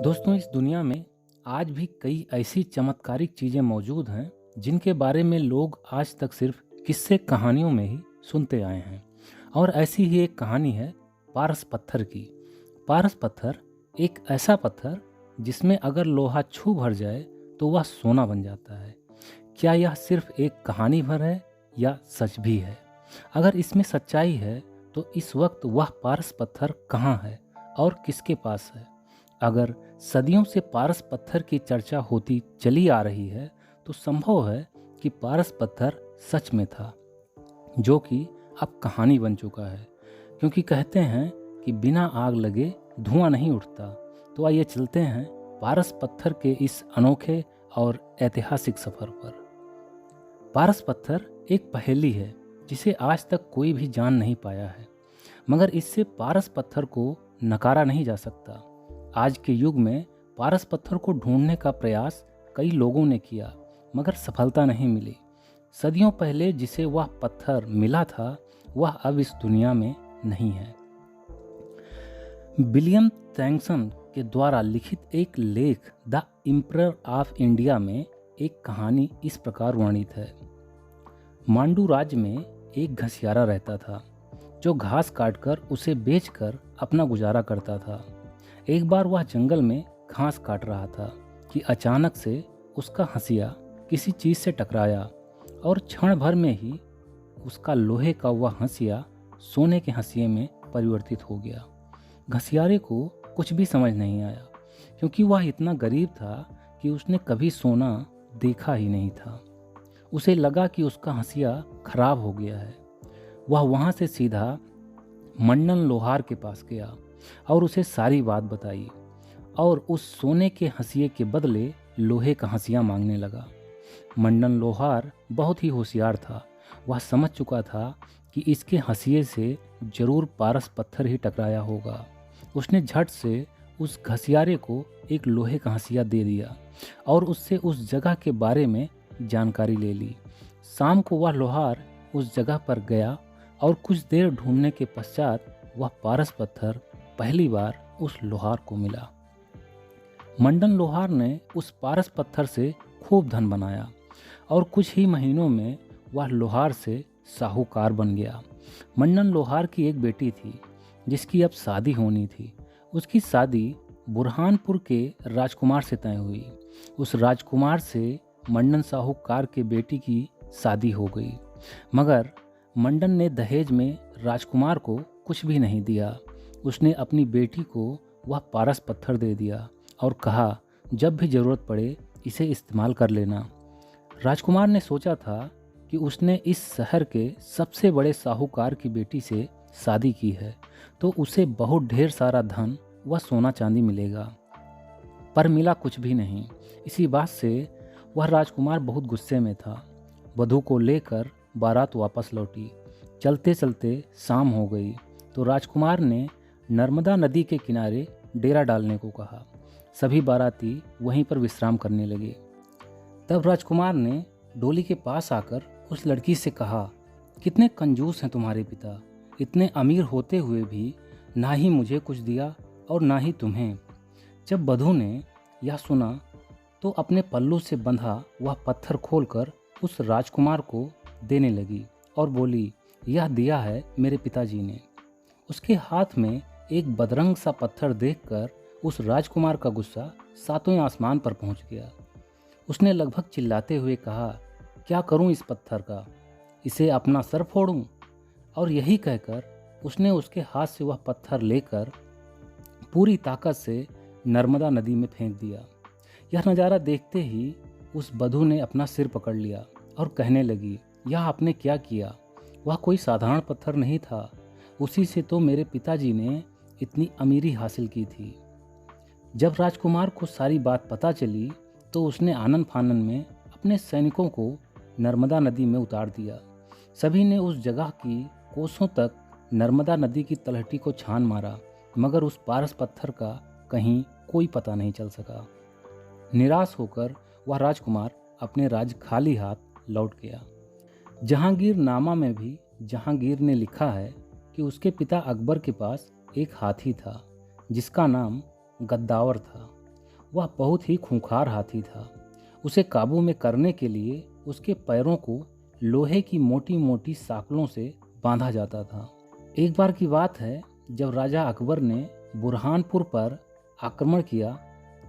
दोस्तों, इस दुनिया में आज भी कई ऐसी चमत्कारिक चीज़ें मौजूद हैं जिनके बारे में लोग आज तक सिर्फ किस्से कहानियों में ही सुनते आए हैं। और ऐसी ही एक कहानी है पारस पत्थर की। पारस पत्थर एक ऐसा पत्थर जिसमें अगर लोहा छू भर जाए तो वह सोना बन जाता है। क्या यह सिर्फ एक कहानी भर है या सच भी है? अगर इसमें सच्चाई है तो इस वक्त वह पारस पत्थर कहाँ है और किसके पास है? अगर सदियों से पारस पत्थर की चर्चा होती चली आ रही है तो संभव है कि पारस पत्थर सच में था, जो कि अब कहानी बन चुका है। क्योंकि कहते हैं कि बिना आग लगे धुआं नहीं उठता। तो आइए चलते हैं पारस पत्थर के इस अनोखे और ऐतिहासिक सफर पर। पारस पत्थर एक पहेली है जिसे आज तक कोई भी जान नहीं पाया है, मगर इससे पारस पत्थर को नकारा नहीं जा सकता। आज के युग में पारस पत्थर को ढूंढने का प्रयास कई लोगों ने किया, मगर सफलता नहीं मिली। सदियों पहले जिसे वह पत्थर मिला था वह अब इस दुनिया में नहीं है। विलियम थॉम्सन के द्वारा लिखित एक लेख द एम्परर ऑफ इंडिया में एक कहानी इस प्रकार वर्णित है। मांडू राज्य में एक घसियारा रहता था जो घास काटकर उसे बेचकर अपना गुजारा करता था। एक बार वह जंगल में घास काट रहा था कि अचानक से उसका हंसिया किसी चीज़ से टकराया और क्षण भर में ही उसका लोहे का वह हंसिया सोने के हंसिये में परिवर्तित हो गया। घसियारे को कुछ भी समझ नहीं आया, क्योंकि वह इतना गरीब था कि उसने कभी सोना देखा ही नहीं था। उसे लगा कि उसका हंसिया खराब हो गया है। वह वहाँ से सीधा मंडन लोहार के पास गया और उसे सारी बात बताई और उस सोने के हंसिये के बदले लोहे का हंसिया मांगने लगा। मंडन लोहार बहुत ही होशियार था। वह समझ चुका था कि इसके हंसिये से जरूर पारस पत्थर ही टकराया होगा। उसने झट से उस घसियारे को एक लोहे का हंसिया दे दिया और उससे उस जगह के बारे में जानकारी ले ली। शाम को वह लोहार उस जगह पर गया और कुछ देर ढूंढने के पश्चात वह पारस पत्थर पहली बार उस लोहार को मिला। मंडन लोहार ने उस पारस पत्थर से खूब धन बनाया और कुछ ही महीनों में वह लोहार से साहूकार बन गया। मंडन लोहार की एक बेटी थी जिसकी अब शादी होनी थी। उसकी शादी बुरहानपुर के राजकुमार से तय हुई। उस राजकुमार से मंडन साहूकार के बेटी की शादी हो गई, मगर मंडन ने दहेज में राजकुमार को कुछ भी नहीं दिया। उसने अपनी बेटी को वह पारस पत्थर दे दिया और कहा, जब भी ज़रूरत पड़े इसे इस्तेमाल कर लेना। राजकुमार ने सोचा था कि उसने इस शहर के सबसे बड़े साहूकार की बेटी से शादी की है तो उसे बहुत ढेर सारा धन व सोना चांदी मिलेगा, पर मिला कुछ भी नहीं। इसी बात से वह राजकुमार बहुत गुस्से में था। वधू को लेकर बारात वापस लौटी। चलते चलते शाम हो गई तो राजकुमार ने नर्मदा नदी के किनारे डेरा डालने को कहा। सभी बाराती वहीं पर विश्राम करने लगे। तब राजकुमार ने डोली के पास आकर उस लड़की से कहा, कितने कंजूस हैं तुम्हारे पिता। इतने अमीर होते हुए भी ना ही मुझे कुछ दिया और ना ही तुम्हें। जब वधू ने यह सुना तो अपने पल्लू से बंधा वह पत्थर खोलकर उस राजकुमार को देने लगी और बोली, यह दिया है मेरे पिताजी ने। उसके हाथ में एक बदरंग सा पत्थर देखकर उस राजकुमार का गुस्सा सातवें आसमान पर पहुंच गया। उसने लगभग चिल्लाते हुए कहा, क्या करूं इस पत्थर का? इसे अपना सर फोड़ूं? और यही कहकर उसने उसके हाथ से वह पत्थर लेकर पूरी ताकत से नर्मदा नदी में फेंक दिया। यह नज़ारा देखते ही उस बधू ने अपना सिर पकड़ लिया और कहने लगी, यह आपने क्या किया? वह कोई साधारण पत्थर नहीं था। उसी से तो मेरे पिताजी ने इतनी अमीरी हासिल की थी। जब राजकुमार को सारी बात पता चली तो उसने आनन फानन में अपने सैनिकों को नर्मदा नदी में उतार दिया। सभी ने उस जगह की कोसों तक नर्मदा नदी की तलहटी को छान मारा, मगर उस पारस पत्थर का कहीं कोई पता नहीं चल सका। निराश होकर वह राजकुमार अपने राज्य खाली हाथ लौट गया। जहांगीर नामा में भी जहांगीर ने लिखा है कि उसके पिता अकबर के पास एक हाथी था जिसका नाम गद्दावर था। वह बहुत ही खूंखार हाथी था। उसे काबू में करने के लिए उसके पैरों को लोहे की मोटी मोटी साँकलों से बांधा जाता था। एक बार की बात है, जब राजा अकबर ने बुरहानपुर पर आक्रमण किया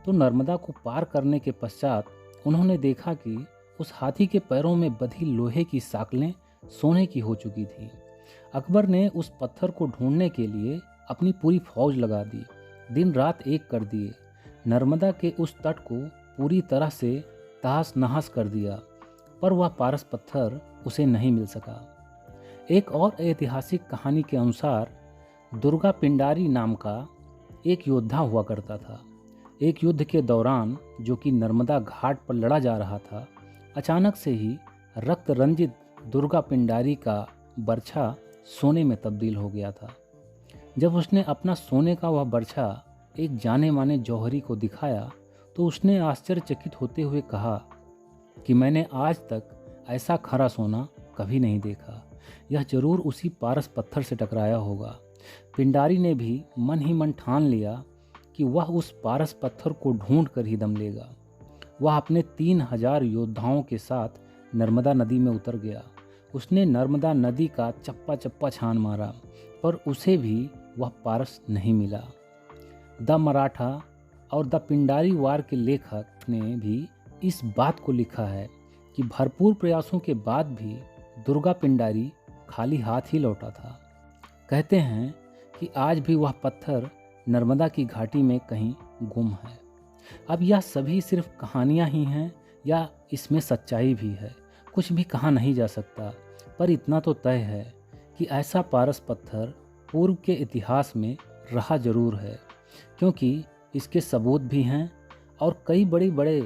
तो नर्मदा को पार करने के पश्चात उन्होंने देखा कि उस हाथी के पैरों में बंधी लोहे की साँकलें सोने की हो चुकी थी। अकबर ने उस पत्थर को ढूंढने के लिए अपनी पूरी फौज लगा दी, दिन रात एक कर दिए, नर्मदा के उस तट को पूरी तरह से तहस नहस कर दिया, पर वह पारस पत्थर उसे नहीं मिल सका। एक और ऐतिहासिक कहानी के अनुसार दुर्गा पिंडारी नाम का एक योद्धा हुआ करता था। एक युद्ध के दौरान, जो कि नर्मदा घाट पर लड़ा जा रहा था, अचानक से ही रक्त रंजित दुर्गा पिंडारी का बर्छा सोने में तब्दील हो गया था। जब उसने अपना सोने का वह बर्छा एक जाने माने जौहरी को दिखाया तो उसने आश्चर्यचकित होते हुए कहा कि मैंने आज तक ऐसा खरा सोना कभी नहीं देखा, यह जरूर उसी पारस पत्थर से टकराया होगा। पिंडारी ने भी मन ही मन ठान लिया कि वह उस पारस पत्थर को ढूंढ कर ही दम लेगा। वह अपने 3000 योद्धाओं के साथ नर्मदा नदी में उतर गया। उसने नर्मदा नदी का चप्पा चप्पा छान मारा, पर उसे भी वह पारस नहीं मिला। द मराठा और द पिंडारी वार के लेखक ने भी इस बात को लिखा है कि भरपूर प्रयासों के बाद भी दुर्गा पिंडारी खाली हाथ ही लौटा था। कहते हैं कि आज भी वह पत्थर नर्मदा की घाटी में कहीं गुम है। अब यह सभी सिर्फ कहानियाँ ही हैं या इसमें सच्चाई भी है, कुछ भी कहा नहीं जा सकता, पर इतना तो तय है कि ऐसा पारस पत्थर पूर्व के इतिहास में रहा जरूर है, क्योंकि इसके सबूत भी हैं और कई बड़े बड़े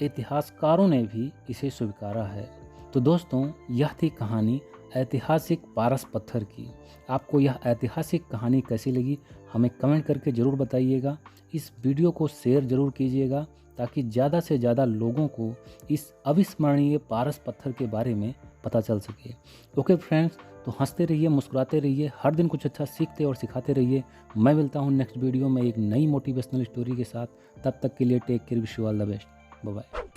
इतिहासकारों ने भी इसे स्वीकारा है। तो दोस्तों, यह थी कहानी ऐतिहासिक पारस पत्थर की। आपको यह ऐतिहासिक कहानी कैसी लगी हमें कमेंट करके ज़रूर बताइएगा। इस वीडियो को शेयर ज़रूर कीजिएगा ताकि ज़्यादा से ज़्यादा लोगों को इस अविस्मरणीय पारस पत्थर के बारे में पता चल सके। ओके फ्रेंड्स, तो हंसते रहिए, मुस्कुराते रहिए, हर दिन कुछ अच्छा सीखते और सिखाते रहिए। मैं मिलता हूँ नेक्स्ट वीडियो में एक नई मोटिवेशनल स्टोरी के साथ। तब तक के लिए take care, wish you all the best, bye bye.